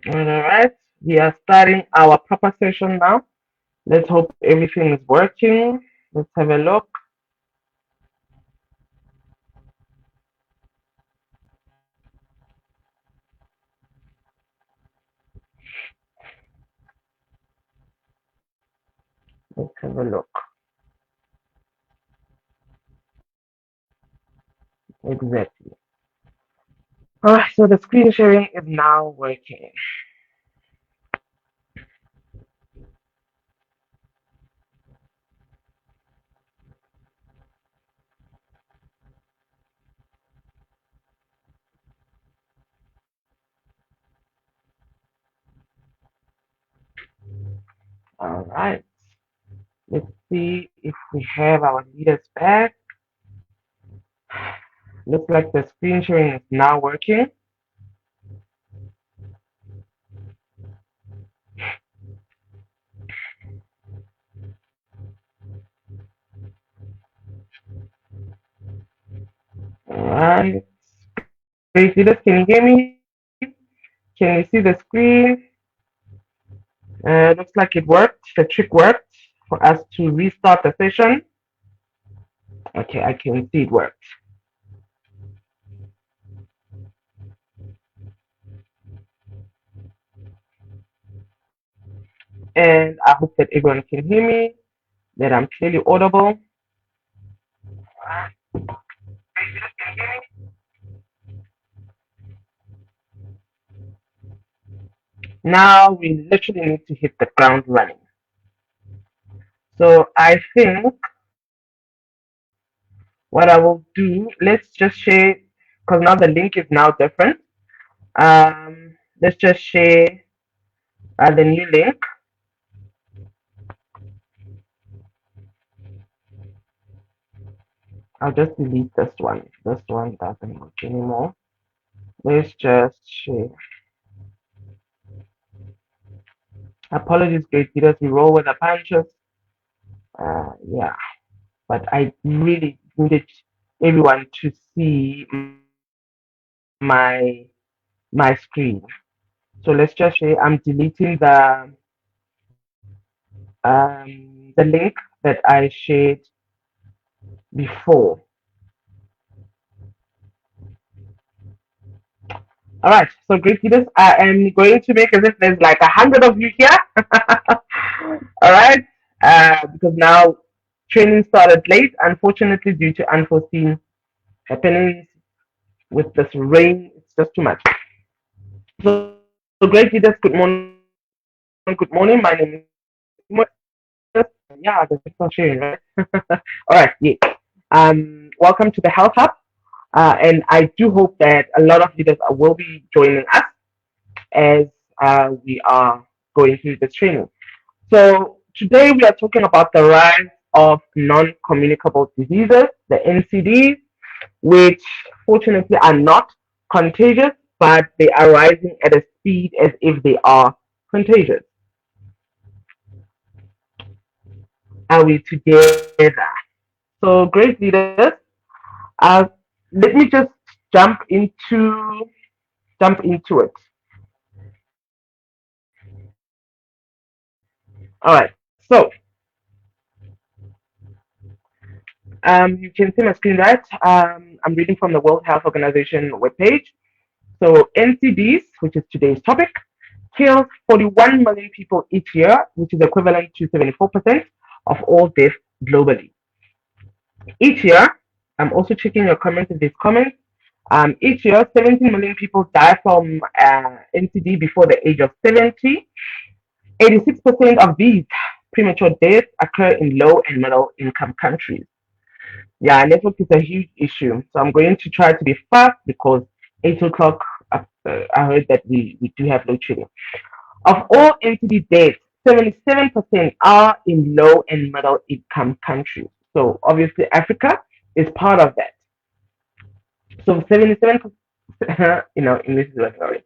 All right, we are starting our proper session now. Let's hope everything is working. Let's have a look. Let's have a look. Exactly. All right, so the screen sharing is now working. All right, let's see if we have our leaders back. Looks like the screen sharing is now working. All right, great leaders, can you hear me? Can you see the screen? Looks like it worked. The trick worked for us to restart the session. Okay, I can see it worked. And I hope that everyone can hear me, that I'm clearly audible. Now we literally need to hit the ground running. So I think what I will do, let's just share, because now the link is now different. Let's just share the new link. I'll just delete this one. This one doesn't work anymore. Let's just share. Apologies, great leaders. We roll with the punches. Yeah, but I really needed everyone to see my screen. So let's just say I'm deleting the link that I shared before. All right, so great leaders, I am going to make as if there's like 100 of you here. All right, because now training started late, unfortunately, due to unforeseen happenings with this rain. It's just too much. So, great leaders, good morning. Good morning. My name is Timo. Yeah, the are sharing, right? All right, yeah. Welcome to the Health Hub. And I do hope that a lot of leaders will be joining us as we are going through this training. So today we are talking about the rise of non-communicable diseases, the NCDs, which fortunately are not contagious, but they are rising at a speed as if they are contagious. Are we together? So great leaders. Uh, Let me just jump into it. All right. So you can see my screen, right? I'm reading from the World Health Organization webpage. So NCDs, which is today's topic, kills 41 million people each year, which is equivalent to 74% of all deaths globally. Each year, I'm also checking your comments in these comments. Each year, 17 million people die from NCD before the age of 70. 86% of these premature deaths occur in low and middle income countries. Yeah, network is a huge issue. So I'm going to try to be fast because 8 o'clock, I heard that we do have load shedding. Of all NCD deaths, 77% are in low and middle income countries. So obviously Africa is part of that. So 77%, English is very sorry.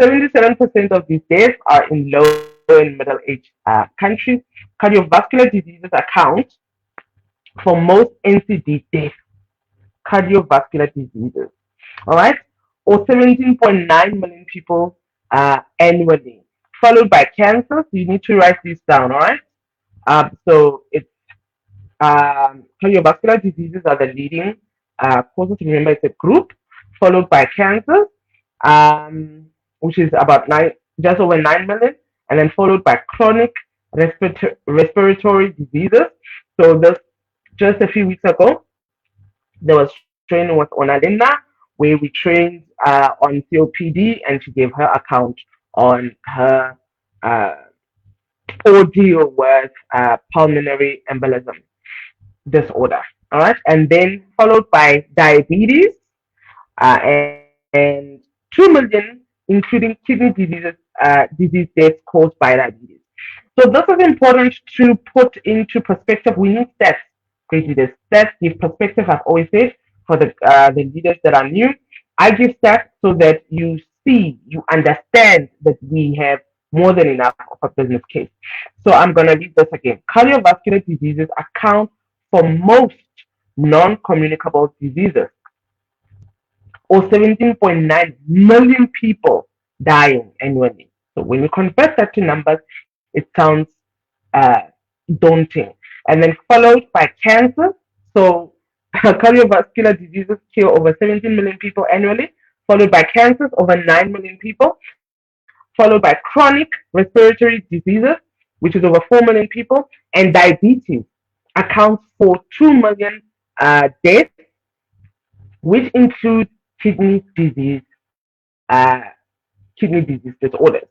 77% of these deaths are in low and middle age countries. Cardiovascular diseases account for most NCD deaths, cardiovascular diseases. All right? Or 17.9 million people annually, followed by cancers. You need to write these down, all right? So it's cardiovascular diseases are the leading causes. Remember, it's a group, followed by cancers, um, which is about just over 9 million, and then followed by chronic respiratory diseases. So this just a few weeks ago, there was training with Onalinda where we trained on COPD, and she gave her account on her uh, ordeal with pulmonary embolism disorder. All right, and then followed by diabetes and 2 million, including kidney disease deaths caused by diabetes. So this is important to put into perspective. We need stats, great leaders. Stats give perspective. I've always said for the leaders that are new, I give stats so that you see, you understand that we have more than enough of a business case. So I'm gonna read this again. Cardiovascular diseases account for most non-communicable diseases, or 17.9 million people dying annually. So when you convert that to numbers, it sounds uh, daunting. And then followed by cancer. So cardiovascular diseases kill over 17 million people annually, followed by cancers, over 9 million people, followed by chronic respiratory diseases, which is over 4 million people, and diabetes accounts for 2 million deaths, which include kidney disease, uh, kidney disease disorders.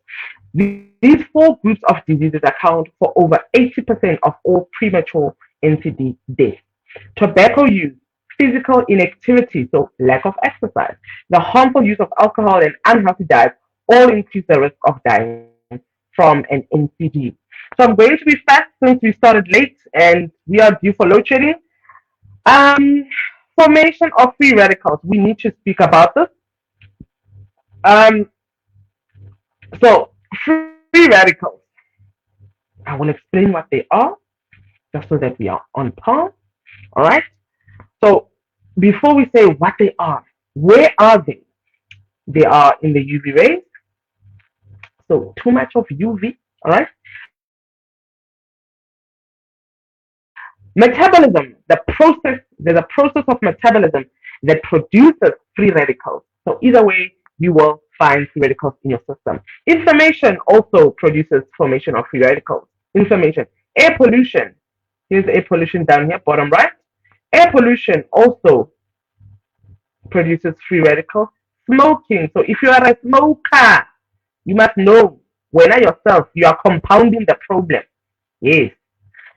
These four groups of diseases account for over 80% of all premature NCD deaths. Tobacco use, physical inactivity, so lack of exercise, the harmful use of alcohol, and unhealthy diet all increase the risk of dying from an NCD. So I'm going to be fast since we started late and we are due for load shedding. Um, Formation of free radicals. We need to speak about this. Um, so free radicals. I will explain what they are, just so that we are on par. All right. So before we say what they are, where are they? They are in the UV rays. So too much of UV. All right. Metabolism, there's a process of metabolism that produces free radicals. So either way, you will find free radicals in your system. Inflammation also produces formation of free radicals. Inflammation. Air pollution. Here's air pollution down here, bottom right. Air pollution also produces free radicals. Smoking. So if you are a smoker, you must know when yourself you are compounding the problem. Yes,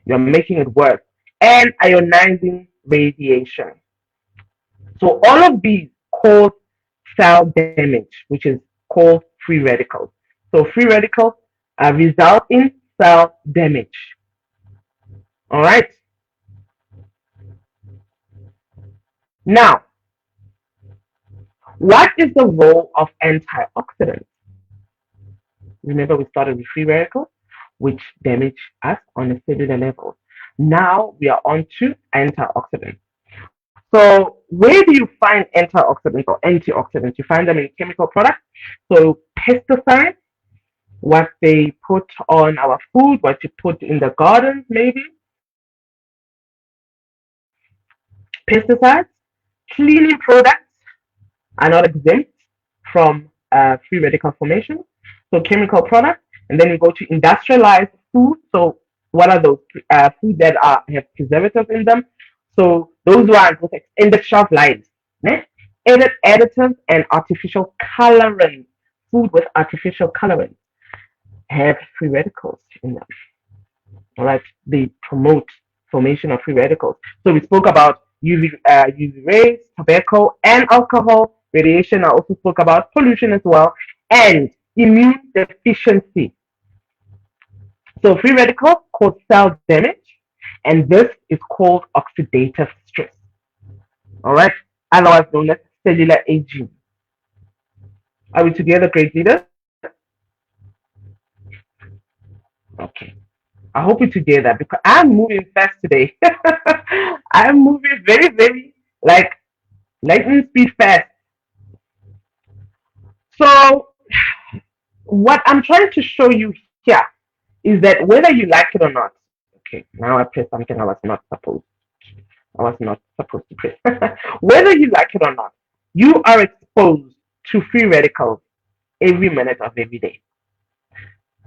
you're making it worse. And ionizing radiation. So all of these cause cell damage, which is called free radicals. So free radicals result in cell damage. All right. Now, what is the role of antioxidants? Remember, we started with free radicals, which damage us on a cellular level. Now we are on to antioxidants. So where do you find antioxidants or antioxidants? You find them in chemical products. So pesticides, what they put on our food, what you put in the gardens, maybe. Pesticides, cleaning products are not exempt from free radical formation. So chemical products, and then you go to industrialized food. So what are those food that have preservatives in them? So those ones with extended shelf lives, né? Added additives and artificial colorants. Food with artificial colorants have free radicals in them. All right, they promote formation of free radicals. So we spoke about UV rays, tobacco, and alcohol. Radiation. I also spoke about pollution as well, and immune deficiency. So free radicals cause cell damage, and this is called oxidative stress. All right, otherwise known as cellular aging. Are we together, great leaders? Okay. I hope we're together because I'm moving fast today. I'm moving very, very like lightning speed fast. So what I'm trying to show you here is that whether you like it or not, okay, now I pressed something I was not supposed to press. Whether you like it or not, you are exposed to free radicals every minute of every day,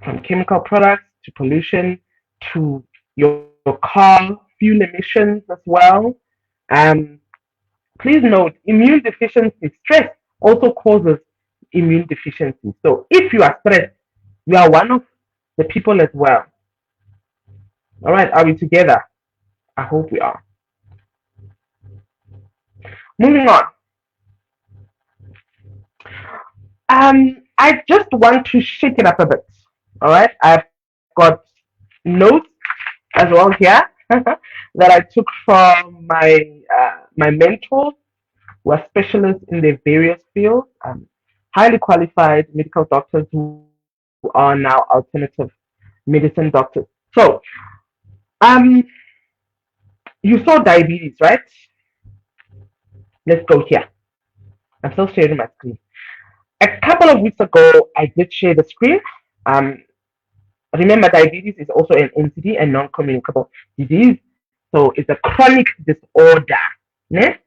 from chemical products to pollution to your car fuel emissions as well. Um, Please note, immune deficiency stress also causes immune deficiency. So if you are stressed, you are one of the people as well. All right, are we together? I hope we are. Moving on. I just want to shake it up a bit. All right, I've got notes as well here that I took from my mentors who are specialists in their various fields, highly qualified medical doctors who are now alternative medicine doctors. So, um, you saw diabetes, right? Let's go here. I'm still sharing my screen. A couple of weeks ago, I did share the screen. Um, Remember, diabetes is also an NCD, a non-communicable disease. So it's a chronic disorder. Ne?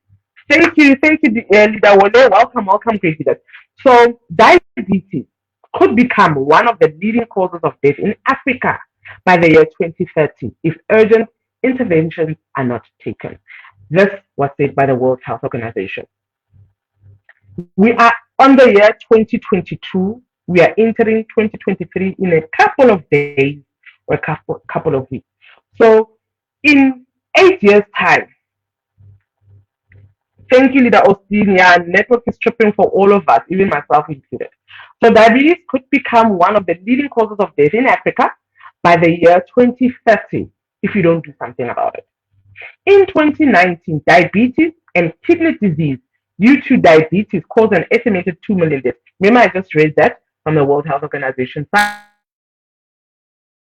Thank you, Leader Wole. Welcome, welcome, great leaders. So diabetes could become one of the leading causes of death in Africa by the year 2030 if urgent interventions are not taken. This was said by the World Health Organization. We are on the year 2022. We are entering 2023 in a couple of days or a couple of weeks. So, in 8 years' time, thank you, Leader Austin. Yeah, network is tripping for all of us, even myself included. So, diabetes could become one of the leading causes of death in Africa by the year 2030 if you don't do something about it. In 2019, diabetes and kidney disease due to diabetes caused an estimated 2 million deaths. Remember, I just read that from the World Health Organization site.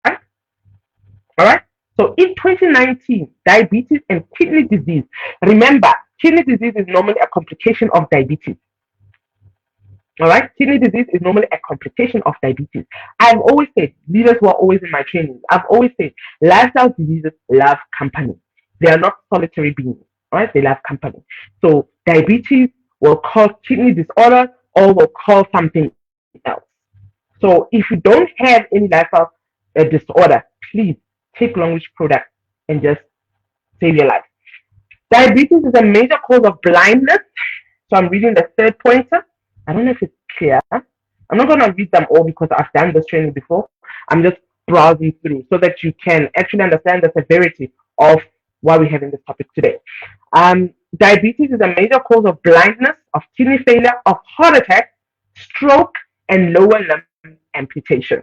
All right. So in 2019, diabetes and kidney disease. Remember, kidney disease is normally a complication of diabetes. All right, kidney disease is normally a complication of diabetes. I've always said, leaders who are always in my trainings, I've always said, lifestyle diseases love company. They are not solitary beings, all right? They love company. So diabetes will cause kidney disorder or will cause something else. So if you don't have any lifestyle disorder, please take long products and just save your life. Diabetes is a major cause of blindness. So I'm reading the third pointer. I don't know if it's clear. I'm not going to read them all because I've done this training before. I'm just browsing through so that you can actually understand the severity of why we're having this topic today. Diabetes is a major cause of blindness, of kidney failure, of heart attack, stroke, and lower limb amputation.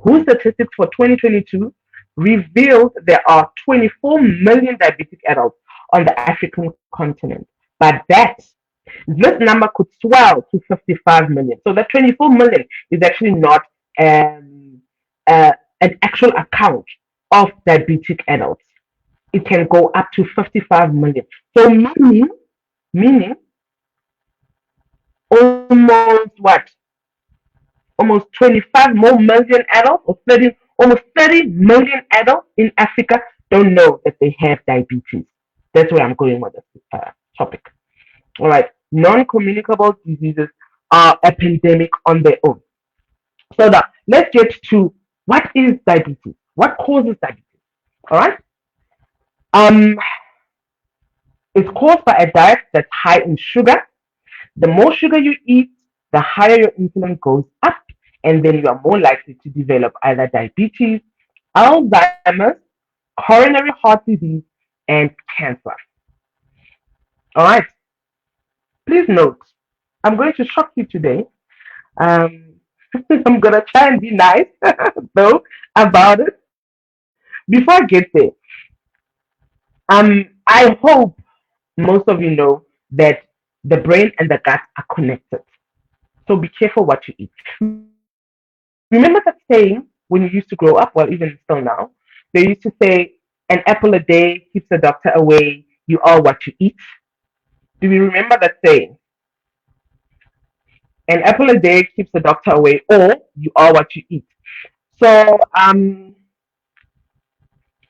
WHO statistics for 2022 revealed there are 24 million diabetic adults on the African continent. But this number could swell to 55 million. So that 24 million is actually not um, an actual account of diabetic adults. It can go up to 55 million. So meaning almost what? Almost 25 more million adults or 30, almost 30 million adults in Africa don't know that they have diabetes. That's where I'm going with this topic. All right. Non-communicable diseases are a pandemic on their own. So now let's get to what is diabetes? What causes diabetes? All right. Um, it's caused by a diet that's high in sugar. The more sugar you eat, the higher your insulin goes up, and then you are more likely to develop either diabetes, Alzheimer's, coronary heart disease, and cancer. All right. Please note, I'm going to shock you today. Um, I'm gonna try and be nice though about it. Before I get there, I hope most of you know that the brain and the gut are connected. So be careful what you eat. Remember that saying when you used to grow up, well, even still now, they used to say, an apple a day keeps the doctor away. You are what you eat. Do we remember that saying? An apple a day keeps the doctor away, or you are what you eat. So I'm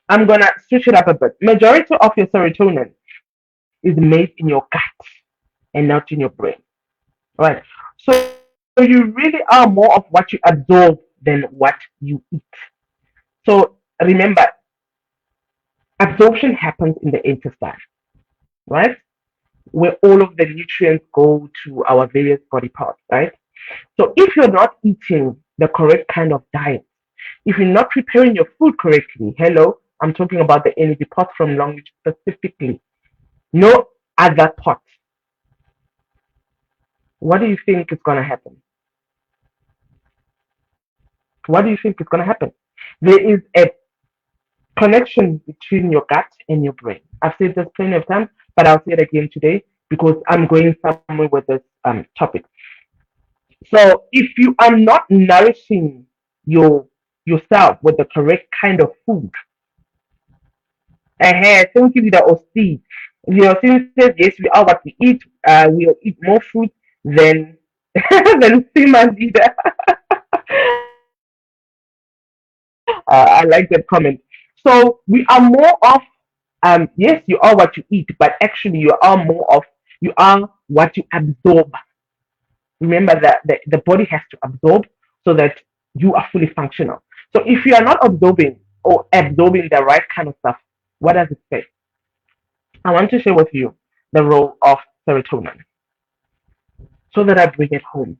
gonna switch it up a bit. Majority of your serotonin is made in your gut and not in your brain. Right. So you really are more of what you absorb than what you eat. So remember, absorption happens in the intestine, right? Where all of the nutrients go to our various body parts, right? So if you're not eating the correct kind of diet, if you're not preparing your food correctly, hello, I'm talking about the energy pot from language specifically, no other pot. What do you think is going to happen? What do you think is going to happen? There is a connection between your gut and your brain. I've said this plenty of times, but I'll say it again today because I'm going somewhere with this topic. So if you are not nourishing your yourself with the correct kind of food, thank you, leader or Steve. Your thing says yes, we are what we eat. We'll eat more food than than Sima leader. I like that comment. So we are more of yes, you are what you eat, but actually you are more of you are what you absorb. Remember that the body has to absorb so that you are fully functional. So if you are not absorbing or absorbing the right kind of stuff, what does it say? I want to share with you the role of serotonin so that I bring it home.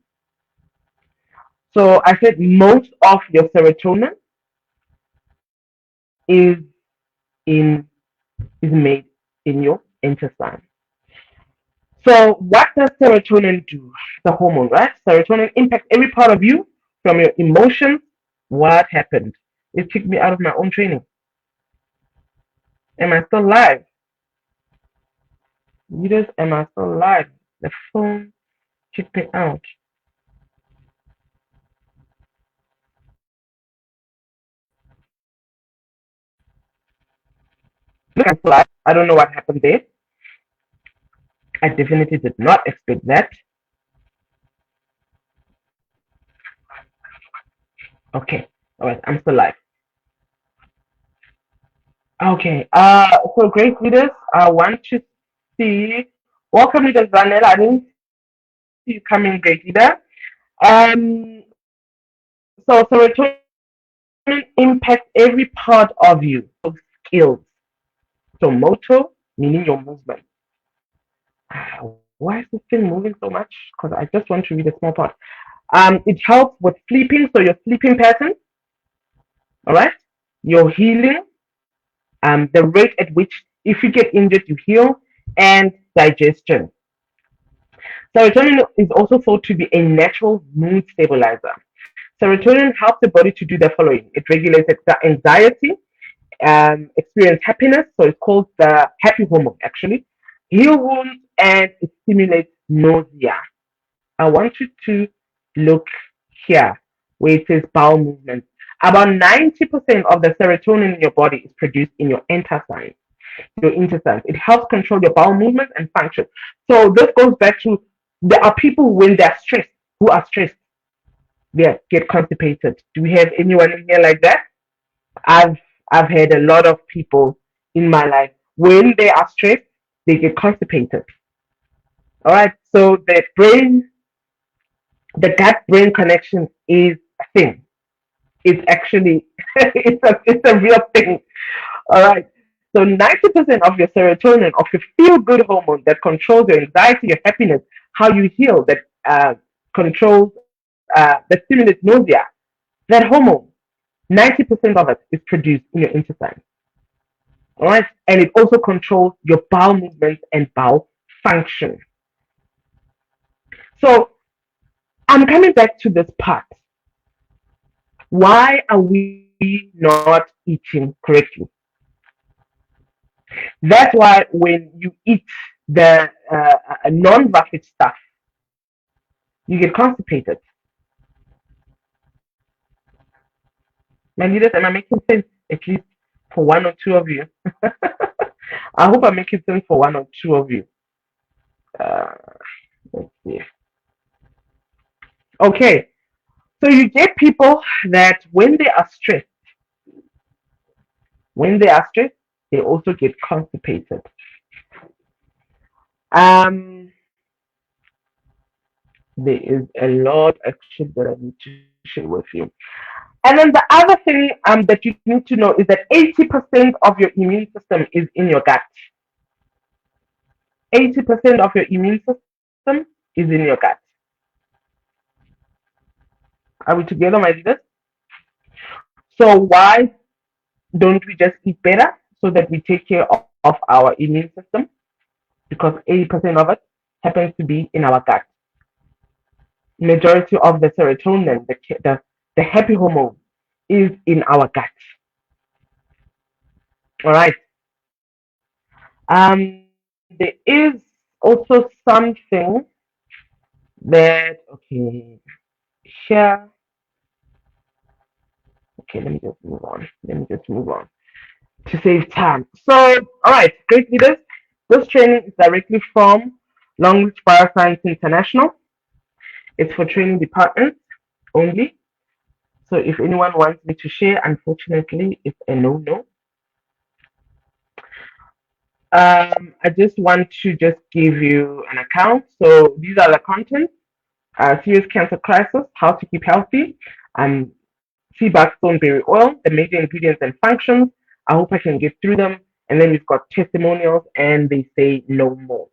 So I said most of your serotonin is in is made in your intestine. So what does serotonin do? The hormone, right? Serotonin impacts every part of you, from your emotions. What happened? It kicked me out of my own training. Am I still live? Leaders, am I still live? The phone kicked me out. Look, I'm live. I don't know what happened there. I definitely did not expect that. Okay. All right. I'm still live. Okay. So great leaders. I want to see. Welcome, leaders. Vanilla. I didn't see you coming, great leader. So serotonin impacts every part of you. Skills. So motor, meaning your movement. Why is this thing moving so much? Because I just want to read a small part. It helps with sleeping, so your sleeping pattern, all right, your healing, the rate at which if you get injured you heal, and digestion. Serotonin is also thought to be a natural mood stabilizer. Serotonin helps the body to do the following: it regulates anxiety, experience happiness, so it's called the happy hormone actually, heal wounds, and it stimulates nausea. I want you to look here where it says bowel movement. About 90% of the serotonin in your body is produced in your intestines. Your intestines. It helps control your bowel movements and function. So this goes back to there are people when they're stressed, who are stressed, they get constipated. Do we have anyone in here like that? I've I've had a lot of people in my life when they are stressed, they get constipated. All right. So the gut brain connection is a thing. It's actually it's a real thing. All right. So 90% of your serotonin, of your feel good hormone that controls your anxiety, your happiness, how you heal, that controls that stimulates nausea, that hormone, 90% of it is produced in your intestine. All right. And it also controls your bowel movements and bowel function. So I'm coming back to this part. Why are we not eating correctly? That's why when you eat the non-rapid stuff, you get constipated. My leaders, am I making sense? At least for one or two of you. I hope I'm making sense for one or two of you. Uh, let's see. Okay, so you get people that when they are stressed, they also get constipated. Um, there is a lot actually that I need to share with you. And then the other thing that you need to know is that 80% of your immune system is in your gut. 80% of your immune system is in your gut. Are we together, my leaders? So why don't we just eat better so that we take care of our immune system? Because 80% of it happens to be in our gut. Majority of the serotonin, the happy hormone, is in our gut. All right. There is also something that here. Okay, let me just move on. Let me just move on to save time. So, all right, great leaders. This training is directly from Long Beach Bioscience International. It's for training departments only. So if anyone wants me to share, unfortunately, it's a no-no. I just want to just give you an account. So these are the contents. Serious cancer crisis, how to keep healthy, sea buckthorn berry oil, the major ingredients and functions. I hope I can get through them. And then we've got testimonials and they say no more.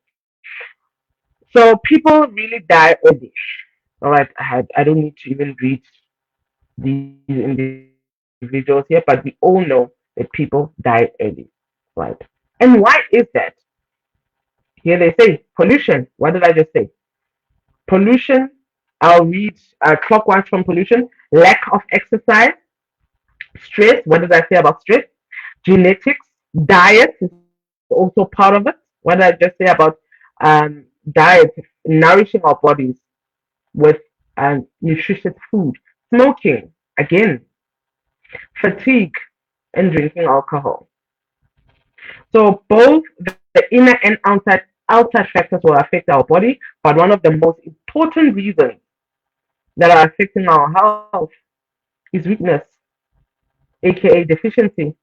So people really die early. All right, I don't need to even read these individuals here, but we all know that people die early, right? And why is that? Here they say pollution. What did I just say? Pollution. I'll read clockwise from pollution. Lack of exercise, stress. What did I say about stress? Genetics, diet is also part of it. What did I just say about diet, nourishing our bodies with nutritious food? Smoking, again, fatigue, and drinking alcohol. So both the inner and outside factors will affect our body, but one of the most important reasons that are affecting our health is weakness, aka deficiency.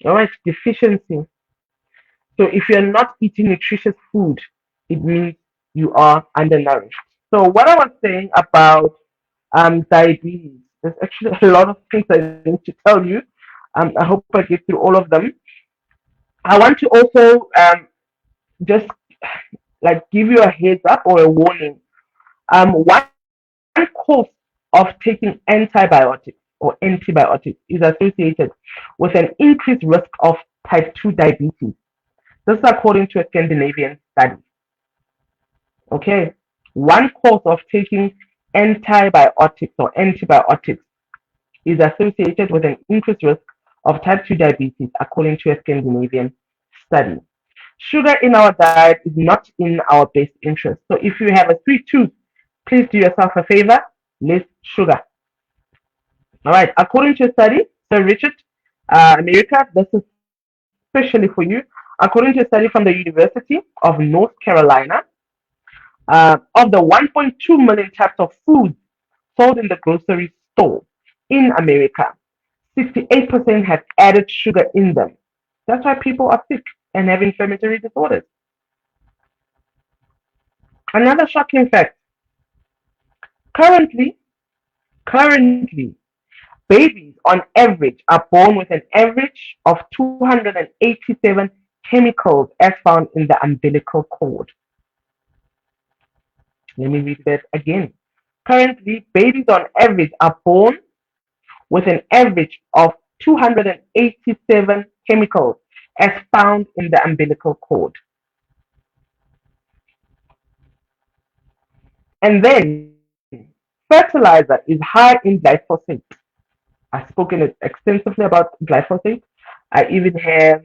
All right, deficiency. So if you're not eating nutritious food, it means you are undernourished. So what I was saying about diabetes, there's actually a lot of things I need to tell you. I hope I get through all of them. I want to also just like give you a heads up or a warning. One course of taking antibiotics or antibiotics is associated with an increased risk of type 2 diabetes. This is according to a Scandinavian study. Okay, one course of taking antibiotics is associated with an increased risk of type 2 diabetes, according to a Scandinavian study. Sugar in our diet is not in our best interest. So if you have a sweet tooth, please do yourself a favor, less sugar. All right, according to a study, Sir Richard, America, this is especially for you. According to a study from the University of North Carolina, of the 1.2 million types of food sold in the grocery store in America, 68% have added sugar in them. That's why people are sick and have inflammatory disorders. Another shocking fact, currently, currently, babies on average are born with an average of 287 chemicals as found in the umbilical cord. Let me read that again. Currently, babies on average are born with an average of 287 chemicals as found in the umbilical cord. And then, fertilizer is high in glyphosate. I've spoken extensively about glyphosate. I even have,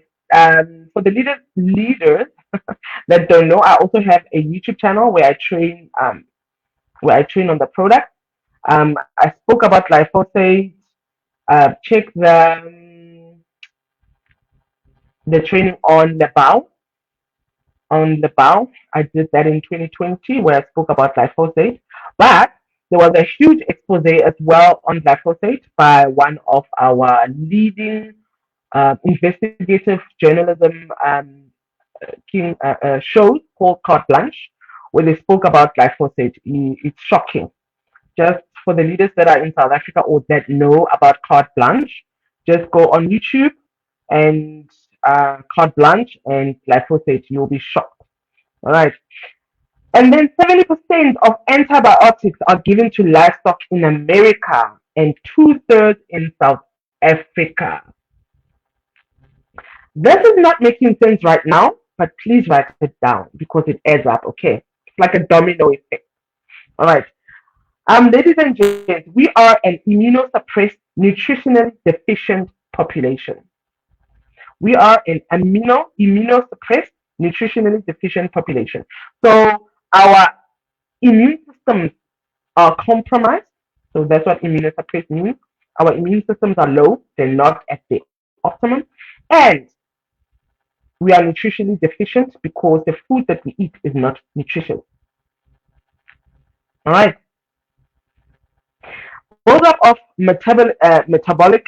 for the leaders that don't know, I also have a YouTube channel where I train on the product. I spoke about glyphosate. Check the training on Lebao. I did that in 2020 where I spoke about glyphosate. But there was a huge expose as well on glyphosate by one of our leading investigative journalism shows called Carte Blanche, where they spoke about glyphosate. It's shocking. Just for the leaders that are in South Africa or that know about Carte Blanche, just go on YouTube and Carte Blanche and glyphosate. You'll be shocked. All right. And then 70% of antibiotics are given to livestock in America and two-thirds in South Africa. This is not making sense right now, but please write it down because it adds up, okay? It's like a domino effect. All right. Ladies and gents, we are an immunosuppressed, nutritionally deficient population. We are an immunosuppressed, nutritionally deficient population. So our immune systems are compromised. So that's what immunosuppressed means. Our immune systems are low, they're not at the optimum. And we are nutritionally deficient because the food that we eat is not nutritious. All right. Buildup of metabolic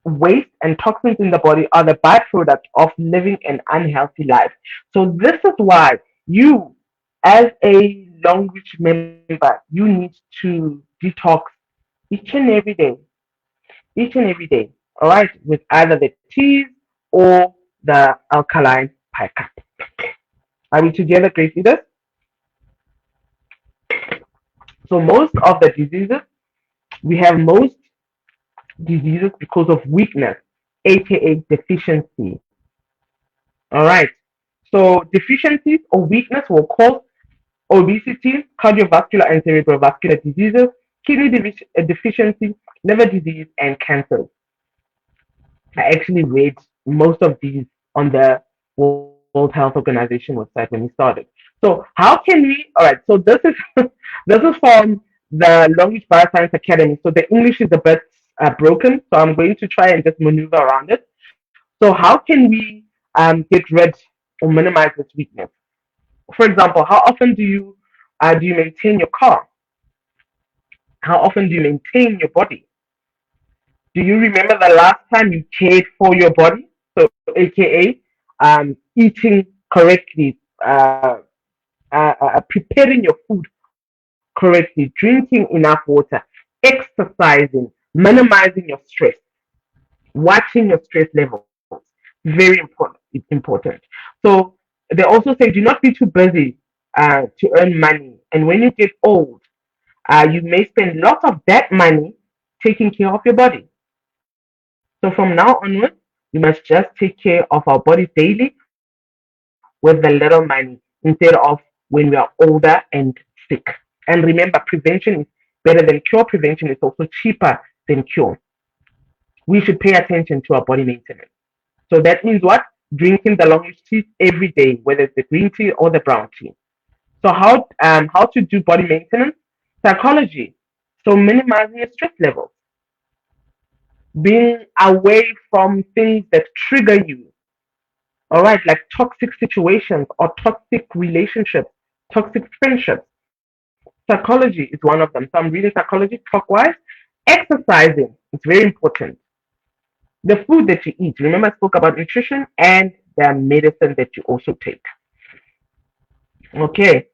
waste and toxins in the body are the byproduct of living an unhealthy life. So this is why you, as a language member, you need to detox each and every day, each and every day. All right, with either the teas or the alkaline pickup. Are we together, great leaders? So most of the diseases, we have most diseases because of weakness, aka deficiency. All right. So deficiencies or weakness will cause obesity, cardiovascular and cerebrovascular diseases, kidney deficiency, liver disease, and cancer. I actually read most of these on the World Health Organization website when we started. So how can we? All right. So this is this is from the Language Bioscience Academy. So the English is a bit broken. So I'm going to try and just maneuver around it. So how can we get rid or minimize this weakness? For example, how often do you maintain your car? How often do you maintain your body? Do you remember the last time you cared for your body? So, aka eating correctly, preparing your food correctly, drinking enough water, exercising, minimizing your stress, watching your stress levels. Very important. It's important. So they also say do not be too busy to earn money. And when you get old, you may spend lots of that money taking care of your body. So from now onwards, we must just take care of our bodies daily with the little money instead of when we are older and sick. And remember, prevention is better than cure. Prevention is also cheaper than cure. We should pay attention to our body maintenance. So that means what? Drinking the longest tea every day, whether it's the green tea or the brown tea. So how to do body maintenance? Psychology. So minimizing your stress levels, being away from things that trigger you. All right, like toxic situations or toxic relationships, toxic friendships. Psychology is one of them. So I'm reading psychology clockwise. Exercising is very important. The food that you eat. Remember, I spoke about nutrition and the medicine that you also take. Okay,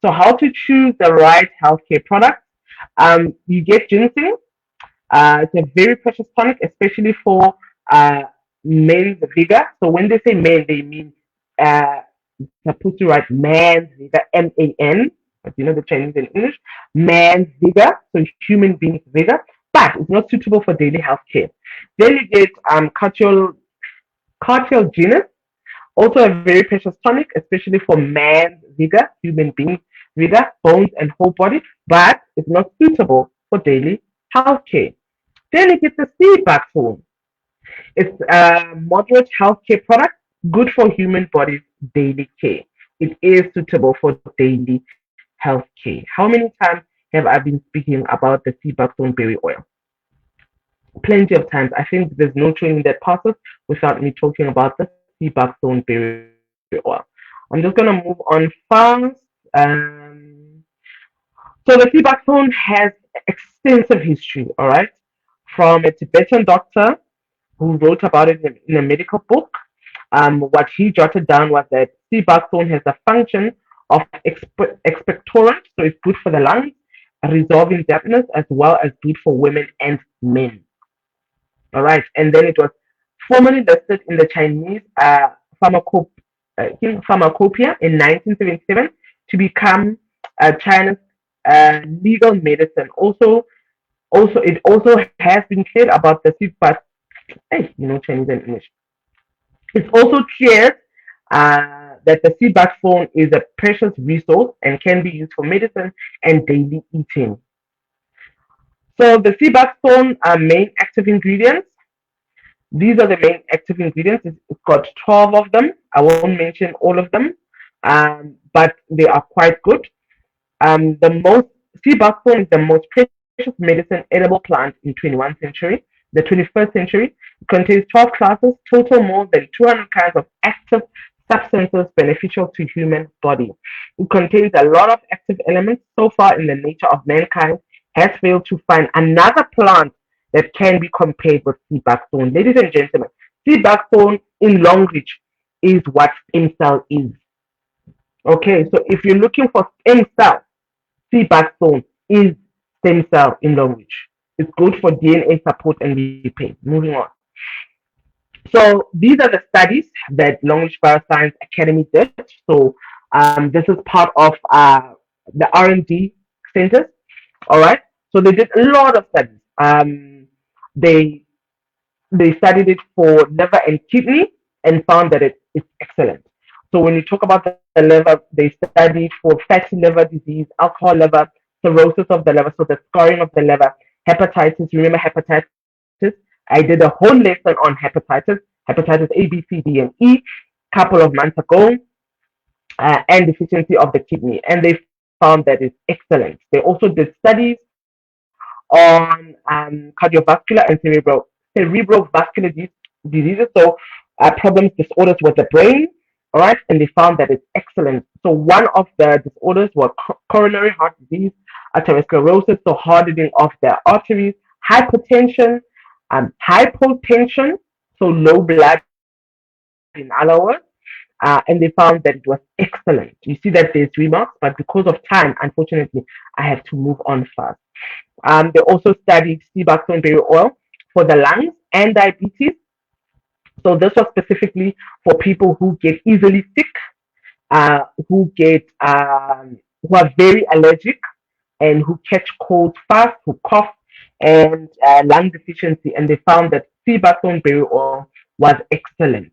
so how to choose the right healthcare product? You get ginseng. It's a very precious tonic, especially for uh, men's vigor. So when they say men, they mean uh, supposed to write man's vigor, MAN, but you know the Chinese and English, man's vigor, so human being's vigor, but it's not suitable for daily health care. Then you get cartilaginous, also a very precious tonic, especially for man's vigor, human being's vigor, bones and whole body, but it's not suitable for daily health care. Then you get the sea backbone. It's a moderate healthcare product, good for human body's daily care. It is suitable for daily health care. How many times have I been speaking about the sea buckthorn berry oil? Plenty of times. I think there's no training that passes without me talking about the sea buckthorn berry oil. I'm just gonna move on fast. So the feedback phone has extensive history, all right, from a Tibetan doctor who wrote about it in a medical book. What he jotted down was that feedback phone has the function of expectorant, so it's good for the lungs, resolving dampness, as well as good for women and men. All right, and then it was formally listed in the Chinese pharmacop- pharmacopoeia in 1977 to become China's legal medicine. Also, it also has been cleared about the seed, but hey, Chinese and English. It's also clear that the feedback phone is a precious resource and can be used for medicine and daily eating. So the feedback phone are main active ingredients. These are the main active ingredients. It's got 12 of them. I won't mention all of them, but they are quite good. The most sea buckthorn is the most precious medicine edible plant in 21st century. The 21st century contains 12 classes, total more than 200 kinds of active substances beneficial to human body. It contains a lot of active elements. So far in the nature of mankind has failed to find another plant that can be compared with sea buckthorn. Ladies and gentlemen, sea buckthorn in long reach is what stem cell is. Okay, so if you're looking for stem cell, feedback zone is stem cell in language. It's good for DNA support and repair. Moving on. So these are the studies that Language Bioscience Academy did. So this is part of the R&D centers. All right. So they did a lot of studies. They they studied it for liver and kidney and found that it's excellent. So when you talk about the liver, they studied for fatty liver disease, alcohol liver, cirrhosis of the liver, so the scarring of the liver, hepatitis. Remember hepatitis? I did a whole lesson on hepatitis A, B, C, D, and E, a couple of months ago, and deficiency of the kidney, and they found that it's excellent. They also did studies on cardiovascular and cerebral vascular diseases, so problems, disorders with the brain, all right, and they found that it's excellent. So one of the disorders were coronary heart disease, atherosclerosis, so hardening of the arteries, hypertension, hypotension, so low blood in other words, and they found that it was excellent. You see that there's remarks, but because of time, unfortunately, I have to move on fast. They also studied sea berry oil for the lungs and diabetes. So this was specifically for people who get easily sick, who are very allergic, and who catch cold fast, who cough, and lung deficiency. And they found that sea berry oil was excellent.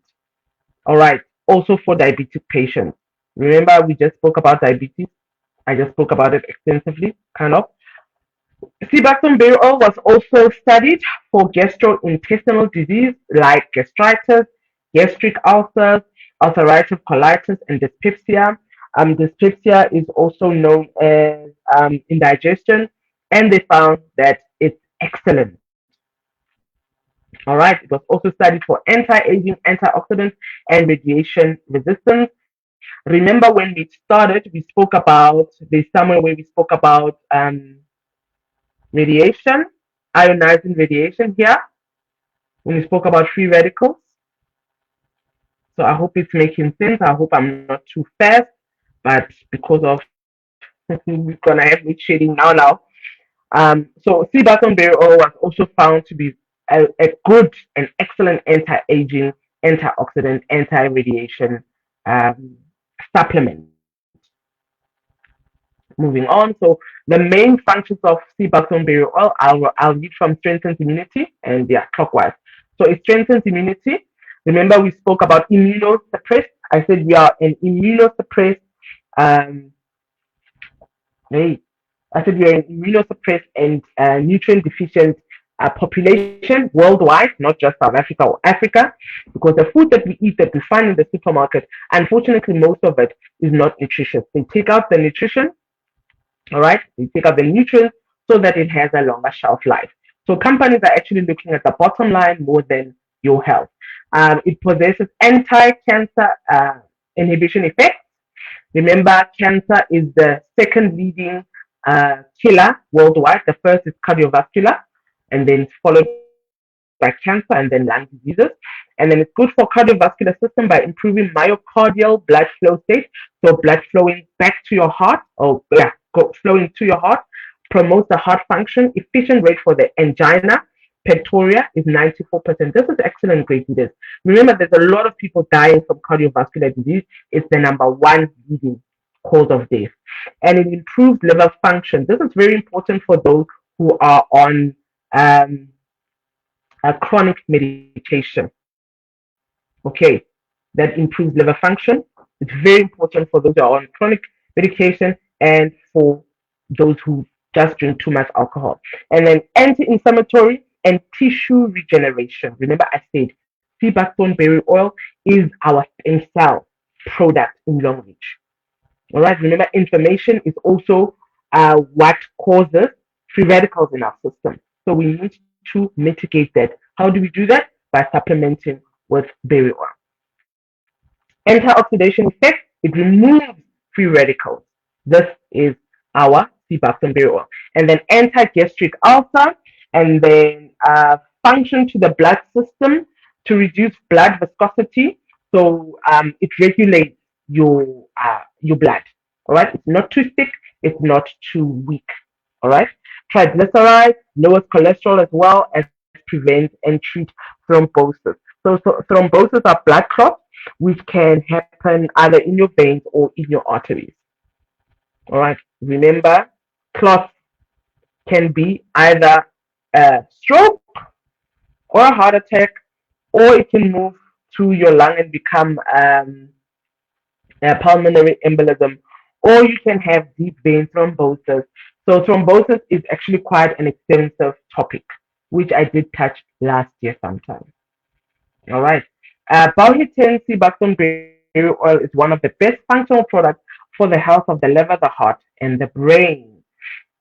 All right. Also for diabetic patients. Remember, we just spoke about diabetes. I just spoke about it extensively, kind of. Sebastian Barrel was also studied for gastrointestinal disease like gastritis, gastric ulcers, ulcerative colitis, and dyspepsia. Dyspepsia is also known as indigestion, and they found that it's excellent. All right, it was also studied for anti-aging, antioxidants, and radiation resistance. Remember when we started, we spoke about there's somewhere where we spoke about radiation, ionizing radiation here, when we spoke about free radicals. So I hope it's making sense. I hope I'm not too fast, but because of we're gonna have me shading now. So sea button berry oil was also found to be a good and excellent anti-aging, antioxidant, anti-radiation um, supplement. Moving on, so the main functions of sea buckthorn berry oil, I'll read from strengthens immunity and yeah, clockwise. So it strengthens immunity. Remember, we spoke about immunosuppressed. I said we are an immunosuppressed. Um, hey, I said we are an immunosuppressed and nutrient deficient population worldwide, not just South Africa or Africa, because the food that we eat that we find in the supermarket, unfortunately, most of it is not nutritious. They take out the nutrition, all right, they take out the nutrients so that it has a longer shelf life. So companies are actually looking at the bottom line more than your health. It possesses anti-cancer inhibition effects. Remember, cancer is the second leading killer worldwide. The first is cardiovascular, and then followed by cancer and then lung diseases. And then it's good for cardiovascular system by improving myocardial blood flow state. So blood flowing back to your heart, flowing to your heart, promotes the heart function. Efficient rate for the angina pectoris is 94%. This is excellent, great leaders. Remember, there's a lot of people dying from cardiovascular disease. It's the number one leading cause of death. And it improves liver function. This is very important for those who are on um, a chronic medication. Okay, that improves liver function. It's very important for those who are on chronic medication and for those who just drink too much alcohol. And then anti-inflammatory and tissue regeneration. Remember, I said sea backbone berry oil is our stem cell product in long reach. All right. Remember, inflammation is also what causes free radicals in our system. So we need to mitigate that. How do we do that? By supplementing with berry oil. Antioxidation effect, it removes free radicals. This is our sea buckthorn berry oil. And then anti-gastric ulcer, and then function to the blood system to reduce blood viscosity. So it regulates your blood. All right, it's not too thick, it's not too weak. All right, triglycerides lowers cholesterol as well as prevents and treat thrombosis. So thrombosis are blood clots which can happen either in your veins or in your arteries. All right, remember, clots can be either a stroke or a heart attack, or it can move to your lung and become pulmonary embolism, or you can have deep vein thrombosis. So thrombosis is actually quite an extensive topic, which I did touch last year sometime. All right. Bauhitin sea buckthorn berry oil is one of the best functional products for the health of the liver, the heart, and the brain.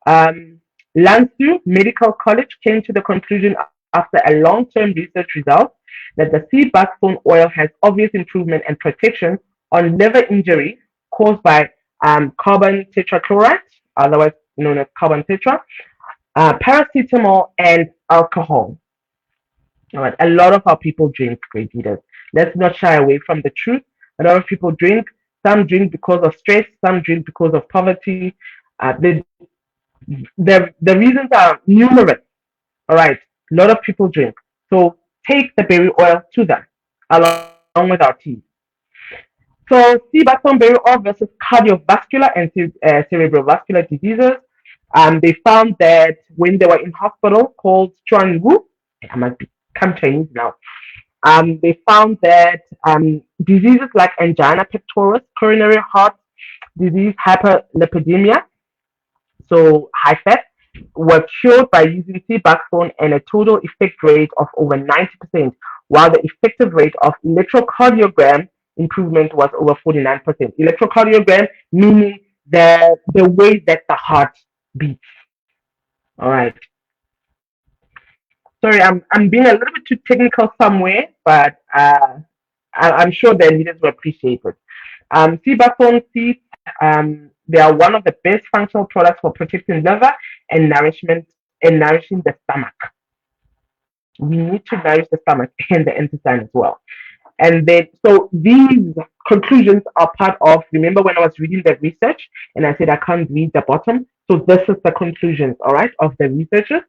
Um, Lansu Medical College came to the conclusion after a long-term research result that the sea buckthorn oil has obvious improvement and protection on liver injury caused by carbon tetrachloride, otherwise known as carbon tetra, paracetamol, and alcohol. All right, a lot of our people drink, great leaders. Let's not shy away from the truth. A lot of people drink. Some drink because of stress. Some drink because of poverty. The reasons are numerous. All right, a lot of people drink. So take the berry oil to them along with our tea. So sea buckthorn berry oil versus cardiovascular and cerebrovascular diseases. They found that when they were in hospital called Chuan Wu, I might become Chinese now. They found that diseases like angina pectoris, coronary heart disease, hyperlipidemia, so high fat, were cured by using sea buckthorn and a total effect rate of over 90%, while the effective rate of electrocardiogram improvement was over 49%. Electrocardiogram meaning the way that the heart beats. All right. Sorry, I'm being a little bit too technical somewhere, but I'm sure the leaders will appreciate it. Sea buckthorn seeds, they are one of the best functional products for protecting liver and nourishment and nourishing the stomach. We need to nourish the stomach and the intestine as well. And then, so these conclusions are part of, remember when I was reading the research and I said I can't read the bottom? So this is the conclusions, all right, of the researchers.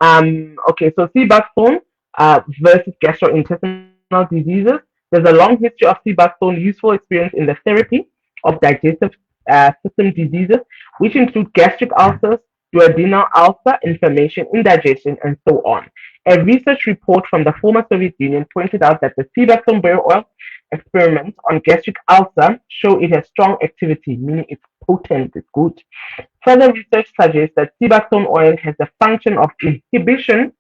Okay, so sea buckthorn versus gastrointestinal diseases. There's a long history of sea buckthorn useful experience in the therapy of digestive system diseases, which include gastric ulcers, duodenal ulcer, inflammation, indigestion, and so on. A research report from the former Soviet Union pointed out that the sea buckthorn berry oil experiments on gastric ulcer show it has strong activity, meaning it's potent, it's good. Further research suggests that sea buckthorn oil has the function of inhibition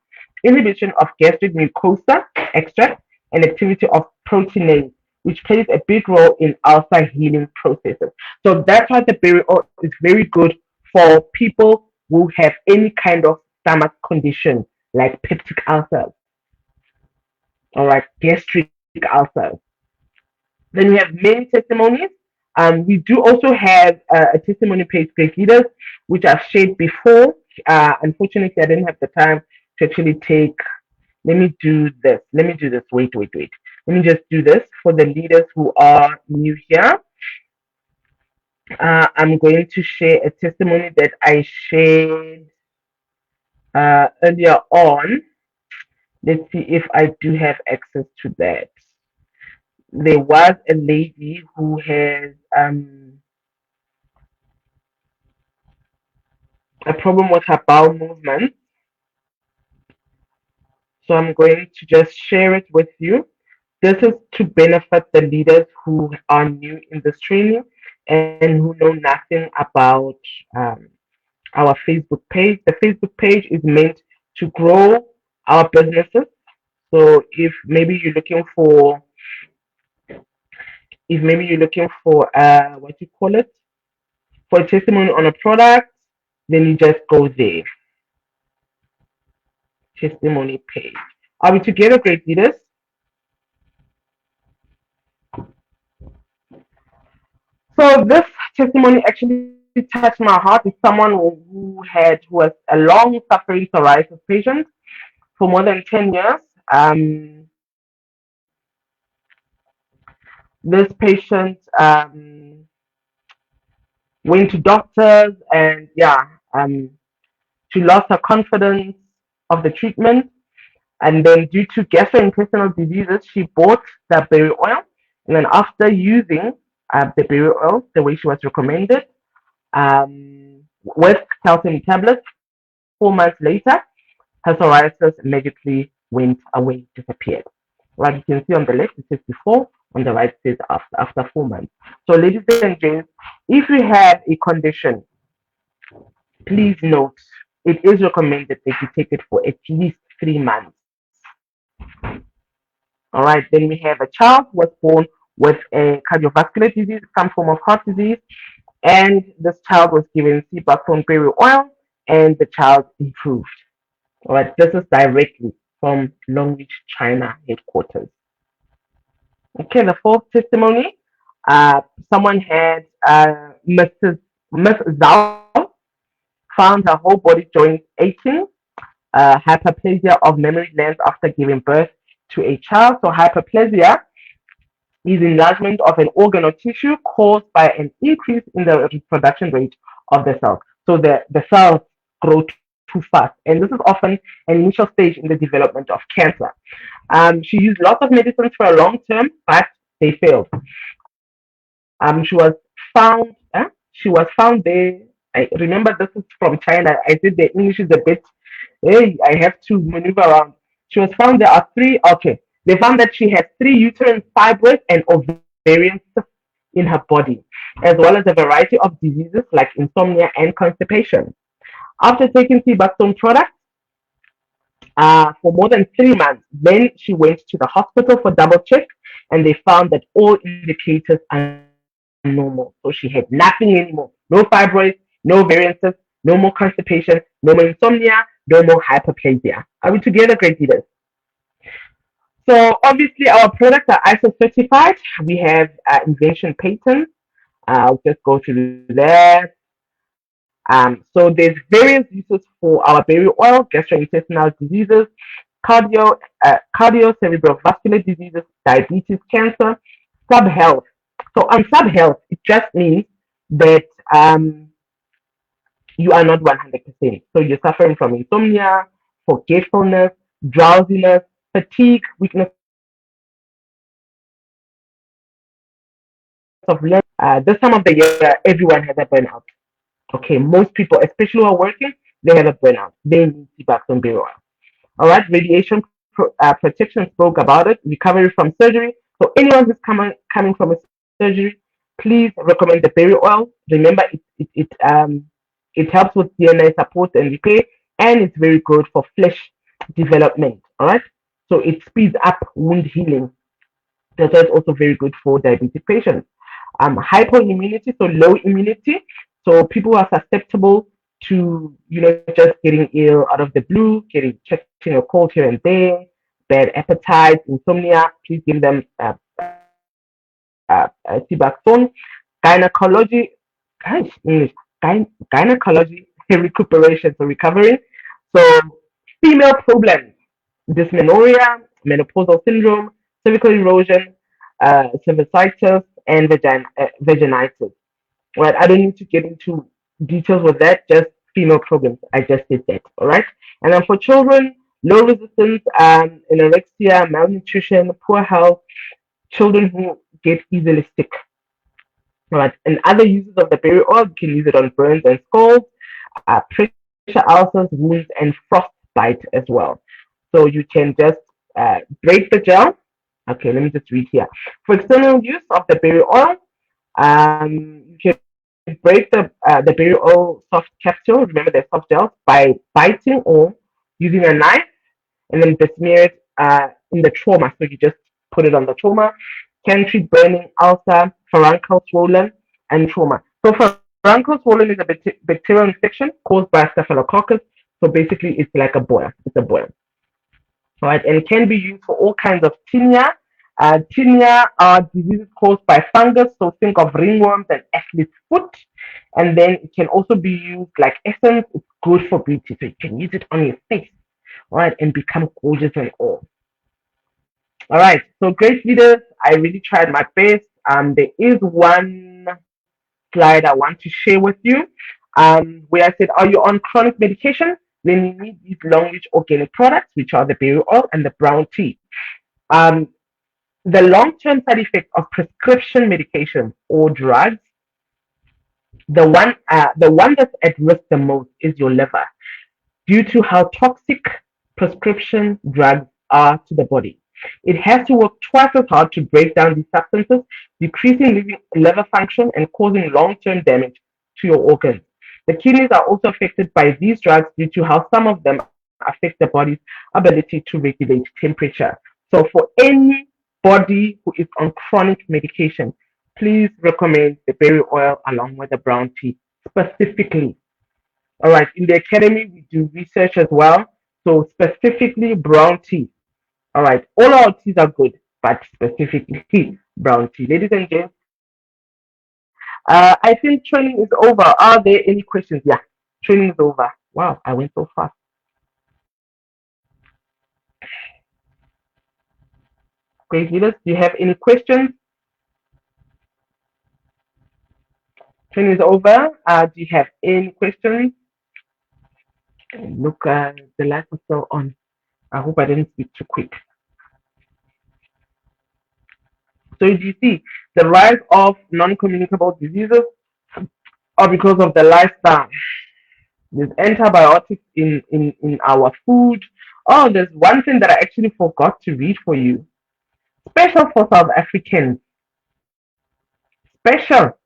of gastric mucosa extract and activity of proteinase, which plays a big role in ulcer healing processes. So that's why the berry oil is very good for people who have any kind of stomach condition like peptic ulcers, all right, gastric ulcers. Then we have many testimonies We do also have a testimony page, Great Leaders, which I've shared before. Unfortunately, I didn't have the time to actually take. Let me do this. Let me do this. Wait, wait, wait. Let me just do this for the leaders who are new here. I'm going to share a testimony that I shared earlier on. Let's see if I do have access to that. There was a lady who has a problem with her bowel movement. So I'm going to just share it with you. This is to benefit the leaders who are new in this training and who know nothing about um, our Facebook page. The Facebook page is meant to grow our businesses. So if maybe you're looking for what you call it, for a testimony on a product, then you just go there. Testimony page. Are we together, great leaders? So this testimony actually touched my heart. It's someone who was a long suffering psoriasis patient for more than 10 years. This patient went to doctors, and she lost her confidence of the treatment. And then, due to gastrointestinal diseases, she bought the berry oil. And then, after using the berry oil the way she was recommended, with calcium tablets, 4 months later, her psoriasis magically went away, disappeared. Like you can see on the left, it says before, on the right, it says after 4 months. So, ladies and gents, if you have a condition, please note it is recommended that you take it for at least 3 months. All right, then we have a child who was born with a cardiovascular disease, some form of heart disease, and this child was given sea buckthorn berry oil, and the child improved. All right, this is directly from Long Beach, China headquarters. Okay, the fourth testimony. Someone had Miss Zhao found her whole body joint aching, hyperplasia of mammary glands after giving birth to a child. So hyperplasia is enlargement of an organ or tissue caused by an increase in the reproduction rate of the cell. So the cells grow too fast. And this is often an initial stage in the development of cancer. She used lots of medicines for a long term, but they failed. She was found there. I remember this is from China. I said the English is a bit, hey, I have to maneuver around. She was found there are three, okay. They found that she had three uterine fibroids and ovarian cysts in her body, as well as a variety of diseases like insomnia and constipation. After taking Sebaxone products for more than 3 months, then she went to the hospital for double check, and they found that all indicators are normal. So she had nothing anymore. No fibroids, no variances, no more constipation, no more insomnia, no more hyperplasia. Are we together, great leaders? So obviously our products are ISO certified. We have invention patents. I'll just go through that. So there's various uses for our berry oil, gastrointestinal diseases, cardio, cerebrovascular diseases, diabetes, cancer, sub health. So on sub health, it just means that you are not 100%. So you're suffering from insomnia, forgetfulness, drowsiness, fatigue, weakness of limb, weakness of limb. This time of the year, everyone has a burnout. Okay, most people, especially who are working, they have a burnout. They need Sebaxone berry oil. All right, radiation protection spoke about it. Recovery from surgery. So anyone who's coming from a surgery, please recommend the berry oil. Remember, it helps with DNA support and repair, and it's very good for flesh development. All right, so it speeds up wound healing. That's why it's also very good for diabetic patients. Hypoimmunity, so low immunity. So people who are susceptible to, just getting ill out of the blue, catching a cold here and there, bad appetite, insomnia, please give them Cibaxone. gynecology, gosh, English, gynecology, recuperation, so recovering. So female problems, dysmenorrhea, menopausal syndrome, cervical erosion, cervicitis, and vaginitis. Right, I don't need to get into details with that, just female problems. I just did that, all right? And then for children, low resistance, anorexia, malnutrition, poor health, children who get easily sick. All right, and other uses of the berry oil, you can use it on burns and scalds, pressure ulcers, wounds, and frostbite as well. So you can just break the gel. Okay, let me just read here. For external use of the berry oil, you can break the berry oil soft capsule. Remember, they're soft gels by biting or using a knife, and then besmear it in the trauma. So you just put it on the trauma. Can treat burning, ulcer, furuncle swollen, and trauma. So furuncle swollen is a bacterial infection caused by staphylococcus. So basically, it's like a boil. It's a boil. All right, and it can be used for all kinds of tinea. Tinea are diseases caused by fungus, so think of ringworms and athlete's foot. And then it can also be used like essence. It's good for beauty, so you can use it on your face, all right, and become gorgeous and all. All right, so great leaders. I really tried my best. There is one slide I want to share with you, where I said, "Are you on chronic medication? Then you need these long-reach organic products, which are the berry oil and the brown tea." Um, the long-term side effects of prescription medication or drugs, the one that's at risk the most is your liver, due to how toxic prescription drugs are to the body. It has to work twice as hard to break down these substances, decreasing liver function and causing long-term damage to your organs. The kidneys are also affected by these drugs due to how some of them affect the body's ability to regulate temperature. So for anybody who is on chronic medication, please recommend the berry oil along with the brown tea specifically. All right, in the academy, we do research as well. So specifically brown tea. All right, all our teas are good, but specifically brown tea. Ladies and gents, I think training is over. Are there any questions? Yeah, training is over. Wow, I went so fast. Great leaders, do you have any questions? Training is over. Do you have any questions? Look, the lights are still on. I hope I didn't speak too quick. So do you see the rise of non-communicable diseases are because of the lifestyle? There's antibiotics in our food. Oh, there's one thing that I actually forgot to read for you. Special for South Africans. Special.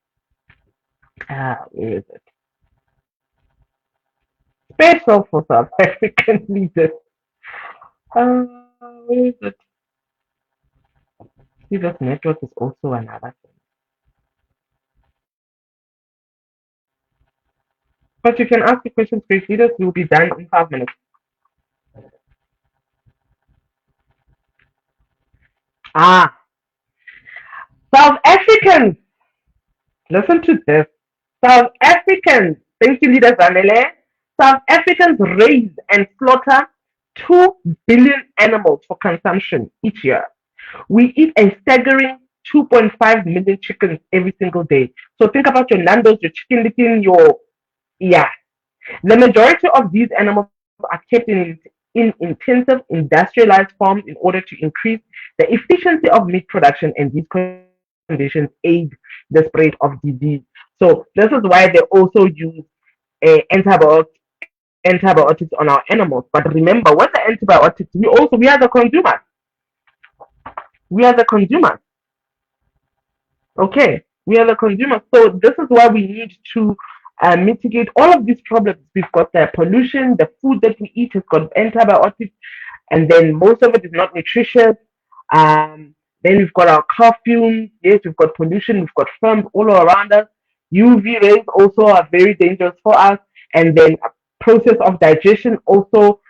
Where is it? Special for South African leaders. Where is it? See, this network is also another thing. But you can ask the questions, great leaders. We'll be done in 5 minutes. Ah, South Africans. Listen to this. South Africans, thank you, leaders Anele. South Africans raise and slaughter 2 billion animals for consumption each year. We eat a staggering 2.5 million chickens every single day. So think about your Nando's, your chicken licken, yeah. The majority of these animals are kept in intensive industrialized farms in order to increase the efficiency of meat production, and these conditions aid the spread of disease. So this is why they also use antibiotics on our animals. But remember, with the antibiotics, we are the consumers. We are the consumers. Okay, we are the consumers. So this is why we need to mitigate all of these problems. We've got the pollution, the food that we eat has got antibiotics, and then most of it is not nutritious. Then we've got our car fumes. Yes, we've got pollution. We've got firms all around us. UV rays also are very dangerous for us. And then a process of digestion also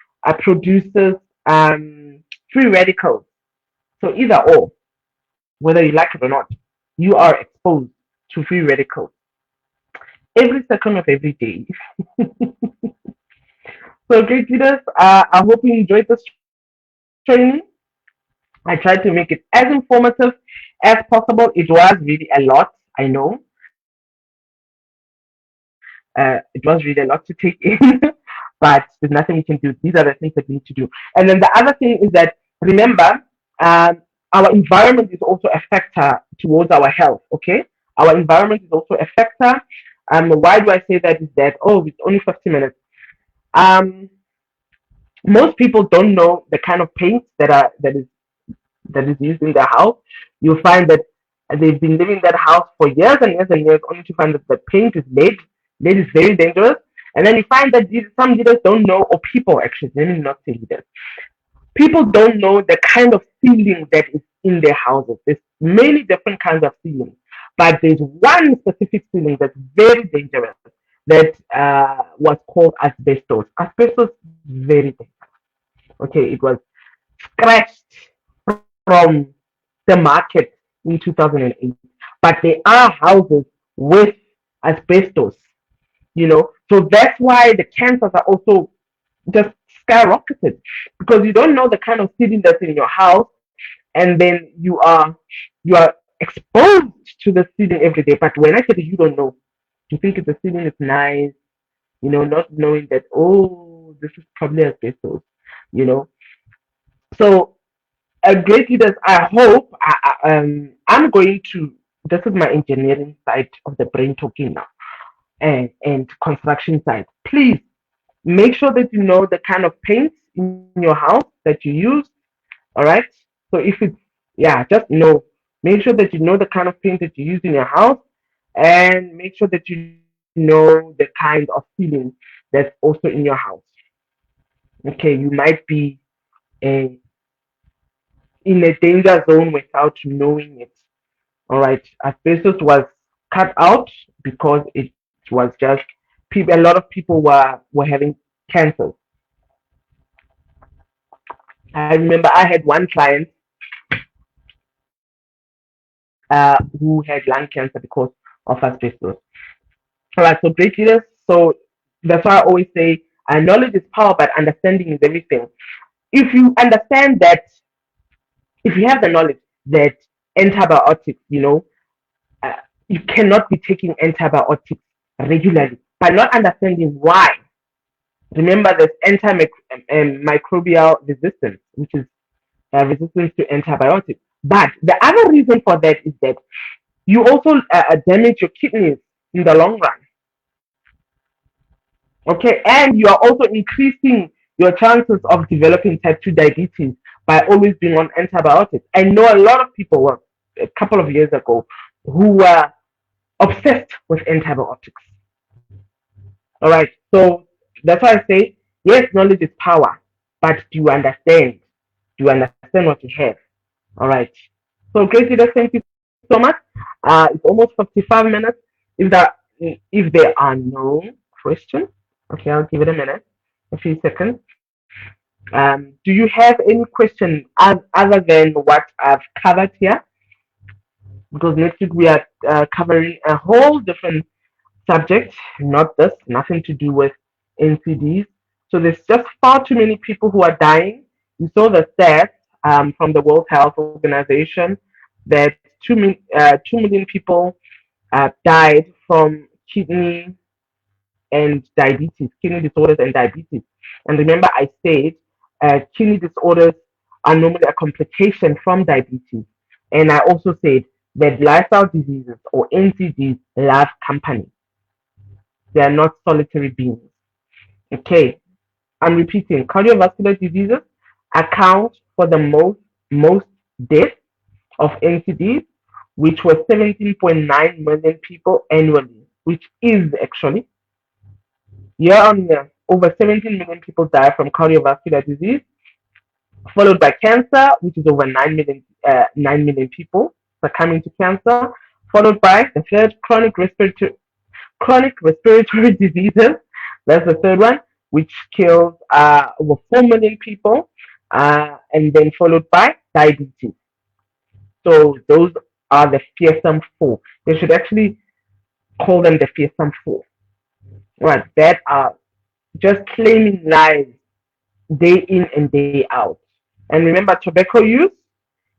produces free radicals. So either or, whether you like it or not, you are exposed. to free radicals every second of every day. So, great leaders, I hope you enjoyed this training. I tried to make it as informative as possible. It was really a lot, I know. It was really a lot to take in, but there's nothing we can do. These are the things that we need to do. And then the other thing is that remember, um, our environment is also a factor towards our health. Okay, our environment is also a factor. Why do I say that? Is that it's only 50 minutes? Um, Most people don't know the kind of paint that is used in their house. You'll find that they've been living in that house for years and years and years, only to find that the paint is lead. Lead is very dangerous. And then you find that some leaders don't know, or people actually, let me not say leaders, people don't know the kind of ceiling that is in their houses. There's many different kinds of ceilings, but there's one specific ceiling that's very dangerous that was called asbestos. Asbestos is very dangerous. Okay, it was scratched from the market in 2008. But there are houses with asbestos, So that's why the cancers are also just skyrocketed because you don't know the kind of ceiling that's in your house, and then you are exposed to the ceiling every day. But when I say that you don't know, you think the ceiling is nice, not knowing that, oh, this is probably asbestos, you know. So great leaders, I hope I'm going to. This is my engineering side of the brain talking now, and construction side. Please make sure that you know the kind of paint in your house that you use. All right. So if it's just know. Make sure that you know the kind of paint that you use in your house, and make sure that you know the kind of feeling that's also in your house. Okay, you might be uh, in a danger zone without knowing it. All right, asbestos was cut out because it was just people. A lot of people were having cancer. I remember I had one client who had lung cancer because of asbestos. All right, so great leaders. So that's why I always say knowledge is power, but understanding is everything. If you understand that, if you have the knowledge that antibiotics, uh, you cannot be taking antibiotics regularly, by not understanding why. Remember, there's antimicrobial resistance, which is resistance to antibiotics. But the other reason for that is that you also damage your kidneys in the long run. Okay, and you are also increasing your chances of developing type 2 diabetes by always being on antibiotics. I know a lot of people were a couple of years ago who were obsessed with antibiotics. All right, so that's why I say yes, knowledge is power, but do you understand? Do you understand what you have? All right. So, great leaders, thank you so much. It's almost 55 minutes. If there if there are no questions, okay, I'll give it a minute, a few seconds. Do you have any question other than what I've covered here? Because next week we are covering a whole different subject, not this, nothing to do with NCDs. So there's just far too many people who are dying. You saw the stats from the World Health Organization that 2 million people died from kidney disorders and diabetes. And remember, I said kidney disorders are normally a complication from diabetes. And I also said that lifestyle diseases or NCDs love company. They are not solitary beings. Okay, I'm repeating. Cardiovascular diseases account for the most deaths of NCDs, which was 17.9 million people annually, which is actually year on year over 17 million people die from cardiovascular disease, followed by cancer, which is over 9 million people succumbing to cancer, followed by the third chronic respiratory diseases. That's the third one, which kills over 4 million people, and then followed by diabetes. So those are the fearsome four. They should actually call them the fearsome four, right? That are just claiming lives day in and day out. And remember, tobacco use,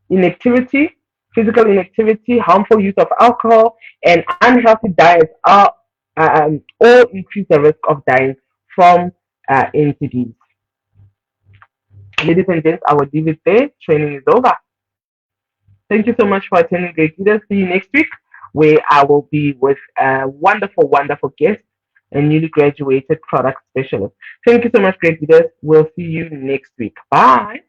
inactivity, physical inactivity, harmful use of alcohol, and unhealthy diets are all increase the risk of dying from NCDs. Ladies and gents, I will leave it there. Training is over. Thank you so much for attending Great Leaders. See you next week, where I will be with a wonderful, wonderful guest, a newly graduated product specialist. Thank you so much, Great Leaders. We'll see you next week. Bye.